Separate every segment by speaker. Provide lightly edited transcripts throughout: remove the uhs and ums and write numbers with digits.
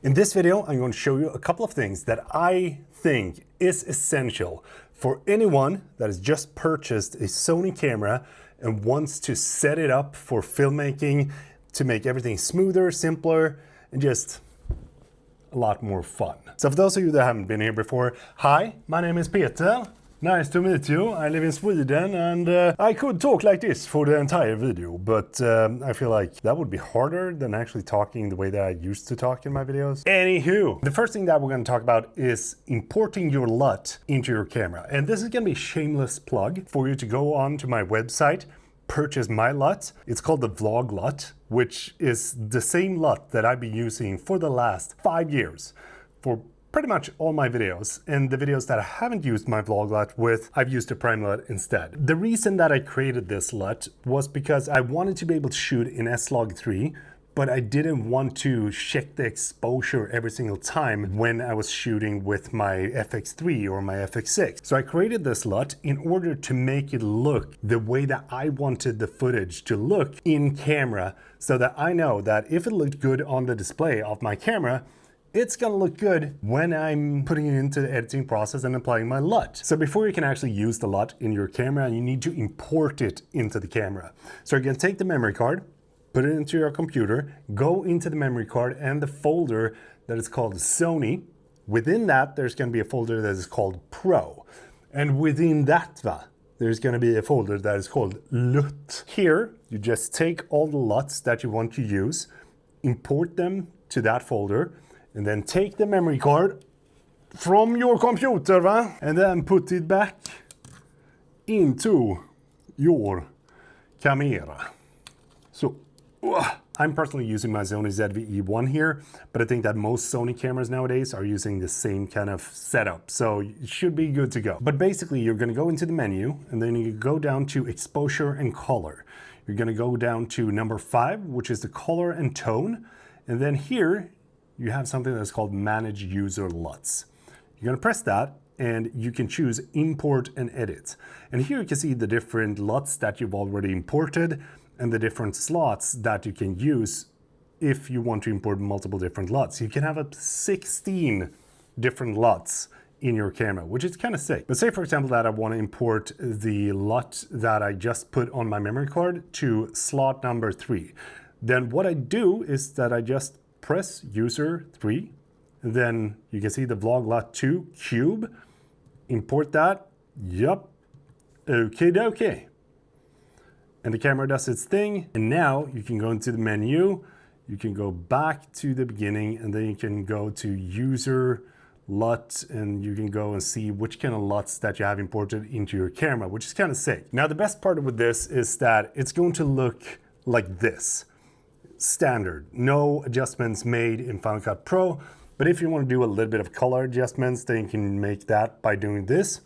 Speaker 1: In this video, I'm going to show you a couple of things that I think is essential for anyone that has just purchased a Sony camera and wants to set it up for filmmaking to make everything smoother, simpler, and just a lot more fun. So for those of you that haven't been here before, hi, my name is Peter. Nice to meet you. I live in Sweden and I could talk like this for the entire video, but I feel like that would be harder than actually talking the way that I used to talk in my videos. Anywho, the first thing that we're going to talk about is importing your LUT into your camera. And this is going to be a shameless plug for you to go on to my website, purchase my LUT. It's called the Vlog LUT, which is the same LUT that I've been using for the last 5 years for pretty much all my videos, and the videos that I haven't used my Vlog LUT with, I've used a Prime LUT instead. The reason that I created this LUT was because I wanted to be able to shoot in S-Log3, but I didn't want to check the exposure every single time when I was shooting with my FX3 or my FX6. So I created this LUT in order to make it look the way that I wanted the footage to look in camera, so that I know that if it looked good on the display of my camera, it's gonna look good when I'm putting it into the editing process and applying my LUT. So before you can actually use the LUT in your camera, you need to import it into the camera. So you're gonna take the memory card, put it into your computer, go into the memory card and the folder that is called Sony. Within that, there's gonna be a folder that is called Pro. And within that, there's gonna be a folder that is called LUT. Here, you just take all the LUTs that you want to use, import them to that folder, and then take the memory card from your computer, and then put it back into your camera. So, I'm personally using my Sony ZV-E1 here, but I think that most Sony cameras nowadays are using the same kind of setup, so it should be good to go. But basically, you're gonna go into the menu, and then you go down to exposure and color. You're gonna go down to number 5, which is the color and tone, and then here, you have something that's called Manage User LUTs. You're gonna press that and you can choose Import and Edit. And here you can see the different LUTs that you've already imported and the different slots that you can use if you want to import multiple different LUTs. You can have up to 16 different LUTs in your camera, which is kind of sick. But say for example that I want to import the LUT that I just put on my memory card to slot number 3. Then what I do is that I just press user 3, and then you can see the Vlog LUT 2 cube, import that, yup, okay dokie. And the camera does its thing, and now you can go into the menu, you can go back to the beginning, and then you can go to user LUT, and you can go and see which kind of LUTs that you have imported into your camera, which is kind of sick. Now the best part with this is that it's going to look like this. Standard, no adjustments made in Final Cut Pro, but if you want to do a little bit of color adjustments, then you can make that by doing this.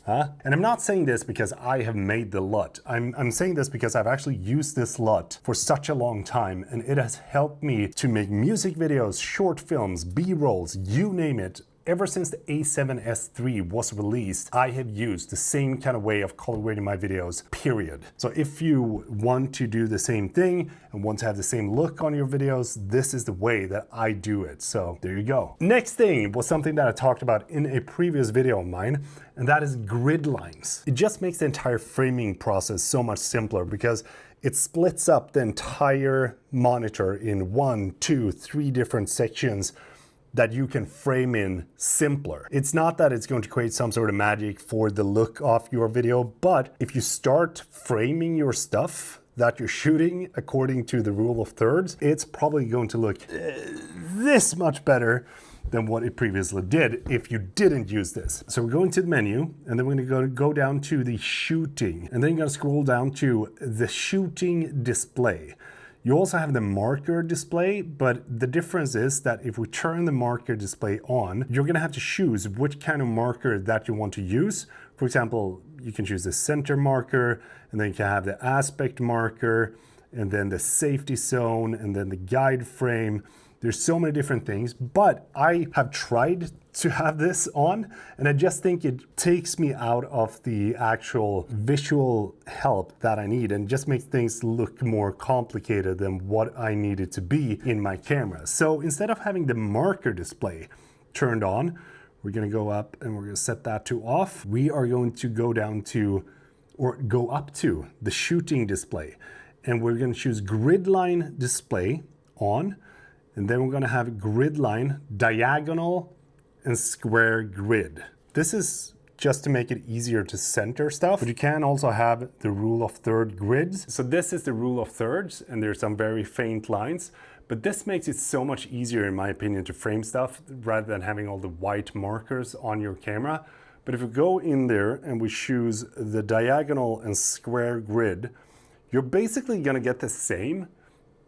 Speaker 1: And I'm not saying this because I have made the LUT. I'm saying this because I've actually used this LUT for such a long time, and it has helped me to make music videos, short films, B-rolls, you name it. Ever since the A7S III was released, I have used the same kind of way of color grading my videos, period. So if you want to do the same thing and want to have the same look on your videos, this is the way that I do it. So there you go. Next thing was something that I talked about in a previous video of mine, and that is grid lines. It just makes the entire framing process so much simpler because it splits up the entire monitor in 1, 2, 3 different sections that you can frame in simpler. It's not that it's going to create some sort of magic for the look of your video, but if you start framing your stuff that you're shooting according to the rule of thirds, it's probably going to look this much better than what it previously did if you didn't use this. So we're going to the menu, and then we're gonna go down to the shooting, and then you're gonna scroll down to the shooting display. You also have the marker display, but the difference is that if we turn the marker display on, you're gonna have to choose which kind of marker that you want to use. For example, you can choose the center marker, and then you can have the aspect marker, and then the safety zone, and then the guide frame. There's so many different things, but I have tried to have this on, and I just think it takes me out of the actual visual help that I need and just makes things look more complicated than what I need it to be in my camera. So instead of having the marker display turned on, we're gonna go up and we're gonna set that to off. We are going to go down to, or go up to the shooting display, and we're gonna choose grid line display on. And then we're gonna have grid line, diagonal, and square grid. This is just to make it easier to center stuff, but you can also have the rule of third grids. So this is the rule of thirds, and there's some very faint lines, but this makes it so much easier, in my opinion, to frame stuff rather than having all the white markers on your camera. But if we go in there and we choose the diagonal and square grid, you're basically gonna get the same,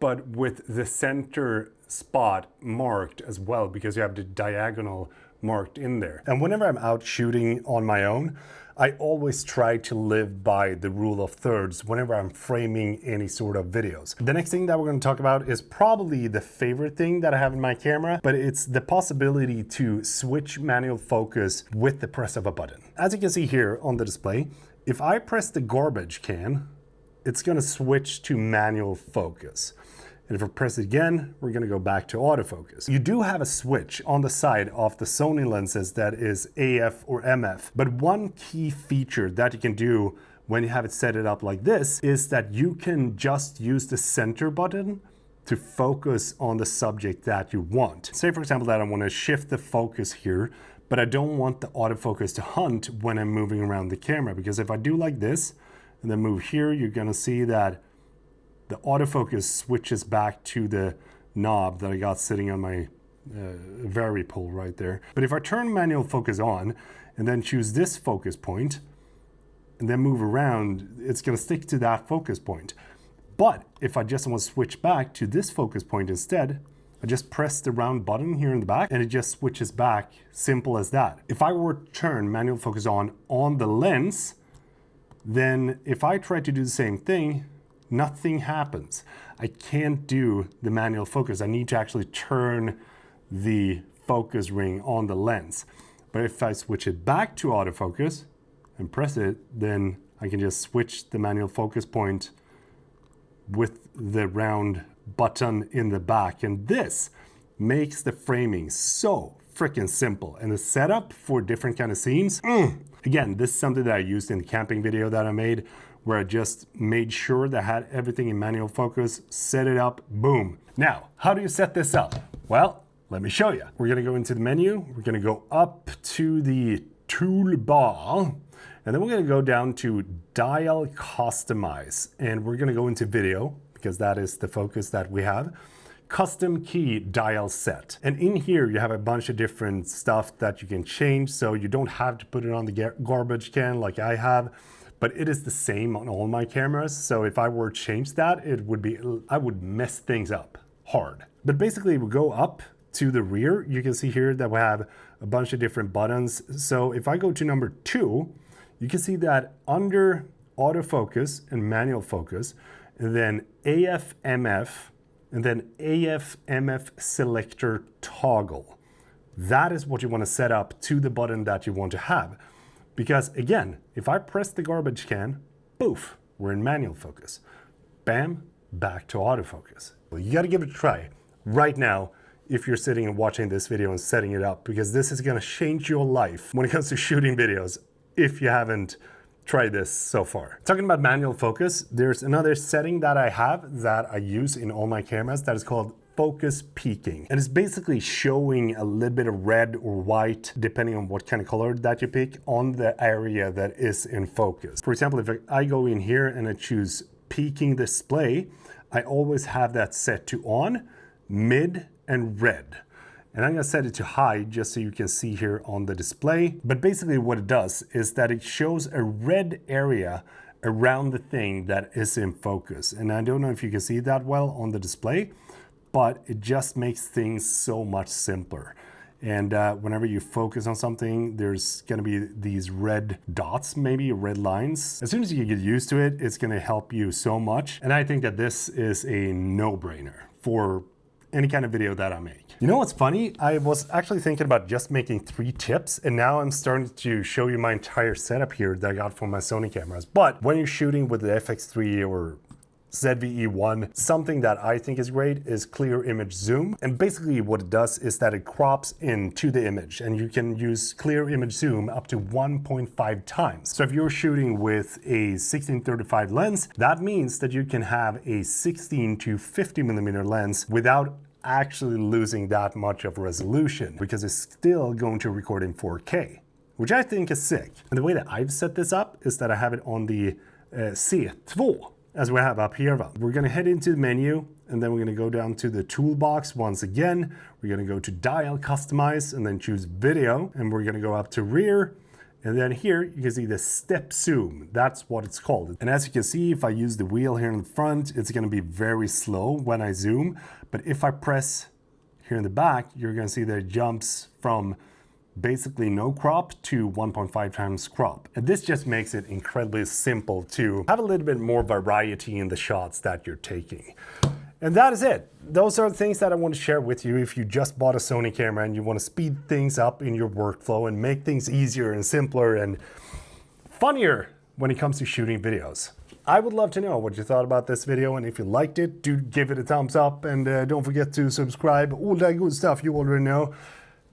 Speaker 1: but with the center spot marked as well, because you have the diagonal marked in there. And whenever I'm out shooting on my own, I always try to live by the rule of thirds whenever I'm framing any sort of videos. The next thing that we're going to talk about is probably the favorite thing that I have in my camera, but it's the possibility to switch manual focus with the press of a button. As you can see here on the display, if I press the garbage can, it's going to switch to manual focus. And if I press it again, we're gonna go back to autofocus. You do have a switch on the side of the Sony lenses that is AF or MF, but one key feature that you can do when you have it set it up like this is that you can just use the center button to focus on the subject that you want. Say for example that I wanna shift the focus here, but I don't want the autofocus to hunt when I'm moving around the camera, because if I do like this and then move here, you're gonna see that the autofocus switches back to the knob that I got sitting on my vari-pole right there. But if I turn manual focus on and then choose this focus point and then move around, it's gonna stick to that focus point. But if I just want to switch back to this focus point instead, I just press the round button here in the back and it just switches back, simple as that. If I were to turn manual focus on the lens, then if I try to do the same thing, nothing happens. I can't do the manual focus. I need to actually turn the focus ring on the lens. But if I switch it back to autofocus and press it, then I can just switch the manual focus point with the round button in the back. And this makes the framing so freaking simple. And the setup for different kind of scenes, again, this is something that I used in the camping video that I made, where I just made sure that I had everything in manual focus, set it up, boom. Now, how do you set this up? Well, let me show you. We're gonna go into the menu, we're gonna go up to the toolbar, and then we're gonna go down to dial customize, and we're gonna go into video, because that is the focus that we have. Custom key dial set. And in here you have a bunch of different stuff that you can change, so you don't have to put it on the garbage can like I have. But it is the same on all my cameras. So if I were to change that, I would mess things up hard. But basically we go up to the rear. You can see here that we have a bunch of different buttons. So if I go to number 2, you can see that under autofocus and manual focus, and then AF MF, and then AF MF selector toggle. That is what you want to set up to the button that you want to have. Because again, if I press the garbage can, poof, we're in manual focus. Bam, back to autofocus. Well, you gotta give it a try right now if you're sitting and watching this video and setting it up, because this is gonna change your life when it comes to shooting videos if you haven't tried this so far. Talking about manual focus, there's another setting that I have that I use in all my cameras that is called focus peaking, and it's basically showing a little bit of red or white depending on what kind of color that you pick on the area that is in focus. For example, if I go in here and I choose peaking display, I always have that set to on, mid, and red. And I'm gonna set it to high just so you can see here on the display. But basically what it does is that it shows a red area around the thing that is in focus. And I don't know if you can see that well on the display, but it just makes things so much simpler. And whenever you focus on something, there's gonna be these red dots, maybe red lines. As soon as you get used to it, it's gonna help you so much. And I think that this is a no-brainer for any kind of video that I make. You know what's funny? I was actually thinking about just making 3 tips, and now I'm starting to show you my entire setup here that I got from my Sony cameras. But when you're shooting with the FX3 or ZVE1, something that I think is great is clear image zoom. And basically what it does is that it crops into the image, and you can use clear image zoom up to 1.5 times. So if you're shooting with a 1635 lens, that means that you can have a 16 to 50 millimeter lens without actually losing that much of resolution, because it's still going to record in 4K, which I think is sick. And the way that I've set this up is that I have it on the C2, as we have up here. We're gonna head into the menu, and then we're gonna go down to the toolbox once again. We're gonna go to dial customize and then choose video, and we're gonna go up to rear. And then here you can see the step zoom. That's what it's called. And as you can see, if I use the wheel here in the front, it's gonna be very slow when I zoom. But if I press here in the back, you're gonna see that it jumps from basically no crop to 1.5 times crop. And this just makes it incredibly simple to have a little bit more variety in the shots that you're taking. And that is it. Those are the things that I want to share with you if you just bought a Sony camera and you want to speed things up in your workflow and make things easier and simpler and funnier when it comes to shooting videos. I would love to know what you thought about this video, and if you liked it, do give it a thumbs up, and don't forget to subscribe. All that good stuff you already know.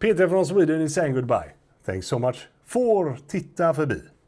Speaker 1: Peter från Sweden is saying goodbye. Thanks so much for titta förbi.